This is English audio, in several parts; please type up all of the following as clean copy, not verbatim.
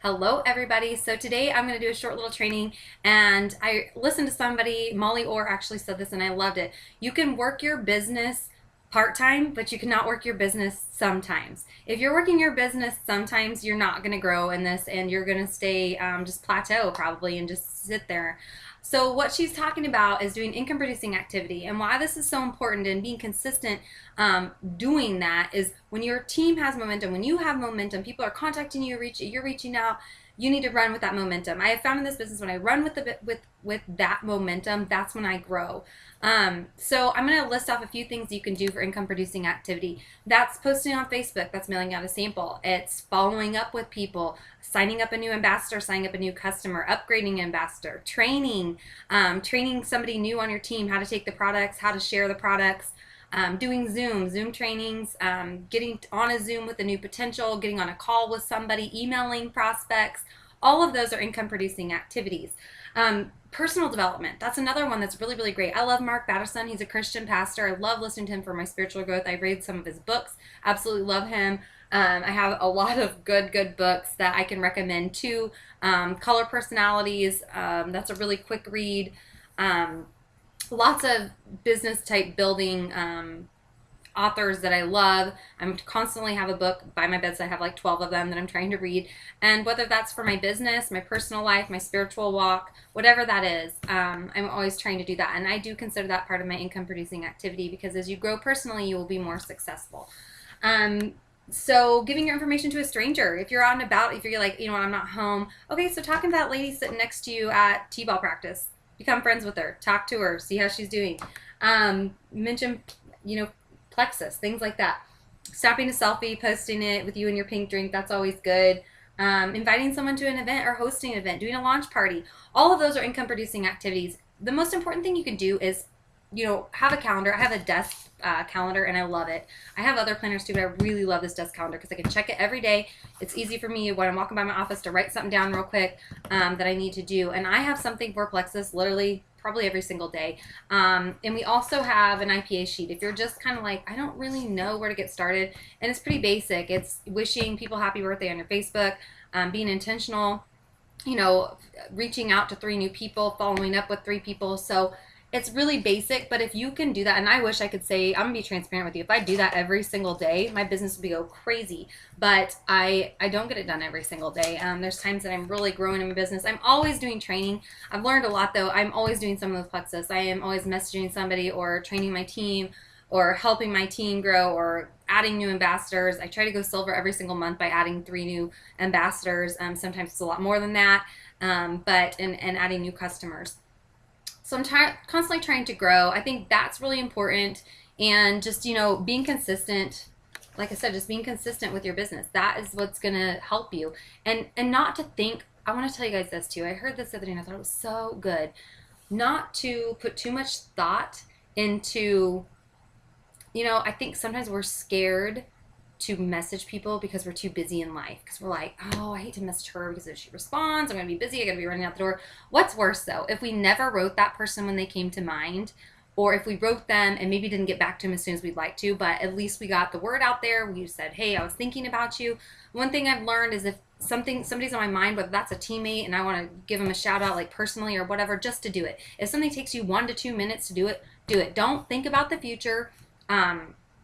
Hello everybody. So today I'm going to do a short little training, and I listened to somebody, Molly Orr actually said this and I loved it. You can work your business part-time, but you cannot work your business sometimes. If you're working your business sometimes, you're not going to grow in this and you're going to stay just plateau probably and just sit there. So what she's talking about is doing income producing activity, and why this is so important and being consistent doing that is when your team has momentum, when you have momentum, people are contacting you, you're reaching out, you need to run with that momentum. I have found in this business when I run with that momentum, that's when I grow. So I'm going to list off a few things you can do for income producing activity. That's posting on Facebook, that's mailing out a sample, it's following up with people, signing up a new ambassador, signing up a new customer, upgrading an ambassador, training somebody new on your team how to take the products, how to share the products, doing Zoom trainings, getting on a Zoom with a new potential, getting on a call with somebody, emailing prospects. All of those are income producing activities. Personal development, that's another one that's really, really great. I love Mark Batterson. He's a Christian pastor. I love listening to him for my spiritual growth. I read some of his books. Absolutely love him. I have a lot of good books that I can recommend too. Color Personalities, that's a really quick read. Lots of business type building authors that I love. I'm constantly have a book by my bedside. I have like 12 of them that I'm trying to read. And whether that's for my business, my personal life, my spiritual walk, whatever that is, I'm always trying to do that. And I do consider that part of my income producing activity, because as you grow personally, you will be more successful. So giving your information to a stranger, if you're out and about, if you're like, I'm not home. Okay, so talking to that lady sitting next to you at t-ball practice, become friends with her, talk to her, see how she's doing. Mention, plexus, things like that. Snapping a selfie, posting it with you and your pink drink, that's always good. Inviting someone to an event or hosting an event, doing a launch party. All of those are income producing activities. The most important thing you can do is, have a calendar. I have a desk calendar and I love it. I have other planners too, but I really love this desk calendar because I can check it every day. It's easy for me when I'm walking by my office to write something down real quick that I need to do. And I have something for plexus literally probably every single day. And we also have an IPA sheet. If you're just kind of like, I don't really know where to get started, and it's pretty basic. It's wishing people happy birthday on your Facebook, being intentional, reaching out to 3 new people, following up with 3 people. So it's really basic, but if you can do that, and I wish I could say, I'm gonna be transparent with you, if I do that every single day, my business would go crazy, but I don't get it done every single day. There's times that I'm really growing in my business. I'm always doing training. I've learned a lot though. I'm always doing some of the plexus. I am always messaging somebody or training my team or helping my team grow or adding new ambassadors. I try to go silver every single month by adding 3 new ambassadors. Sometimes it's a lot more than that, but adding new customers. So I'm constantly trying to grow. I think that's really important. And just, being consistent, like I said, just being consistent with your business. That is what's going to help you. And not to think, I want to tell you guys this too. I heard this the other day and I thought it was so good. Not to put too much thought into, I think sometimes we're scared to message people because we're too busy in life, because we're like, oh, I hate to message her because if she responds, I'm going to be busy, I'm going to be running out the door. What's worse though, if we never wrote that person when they came to mind, or if we wrote them and maybe didn't get back to them as soon as we'd like to, but at least we got the word out there. We said, hey, I was thinking about you. One thing I've learned is if somebody's on my mind, whether that's a teammate and I want to give them a shout out like personally or whatever, just to do it. If something takes you 1 to 2 minutes to do it, do it. Don't think about the future.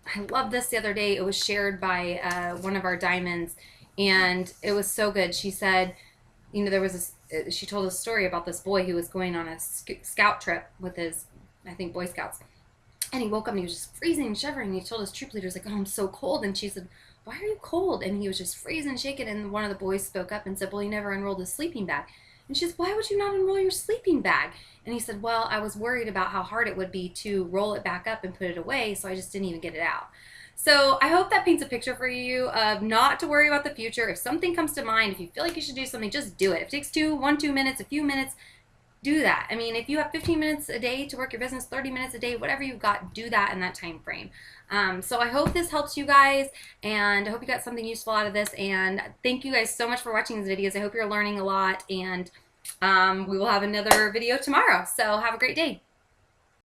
I love this the other day. It was shared by one of our diamonds, and it was so good. She said, she told a story about this boy who was going on a scout trip with his, I think, Boy Scouts. And he woke up and he was just freezing and shivering. And he told his troop leader, like, oh, I'm so cold. And she said, why are you cold? And he was just freezing and shaking. And one of the boys spoke up and said, well, he never enrolled his sleeping bag. And she said, why would you not enroll your sleeping bag? And he said, well, I was worried about how hard it would be to roll it back up and put it away, so I just didn't even get it out. So I hope that paints a picture for you of not to worry about the future. If something comes to mind, if you feel like you should do something, just do it. If it takes 2 minutes, a few minutes, do that. I mean, if you have 15 minutes a day to work your business, 30 minutes a day, whatever you've got, do that in that time frame. So I hope this helps you guys, and I hope you got something useful out of this, and thank you guys so much for watching these videos. I hope you're learning a lot, and we will have another video tomorrow. So have a great day.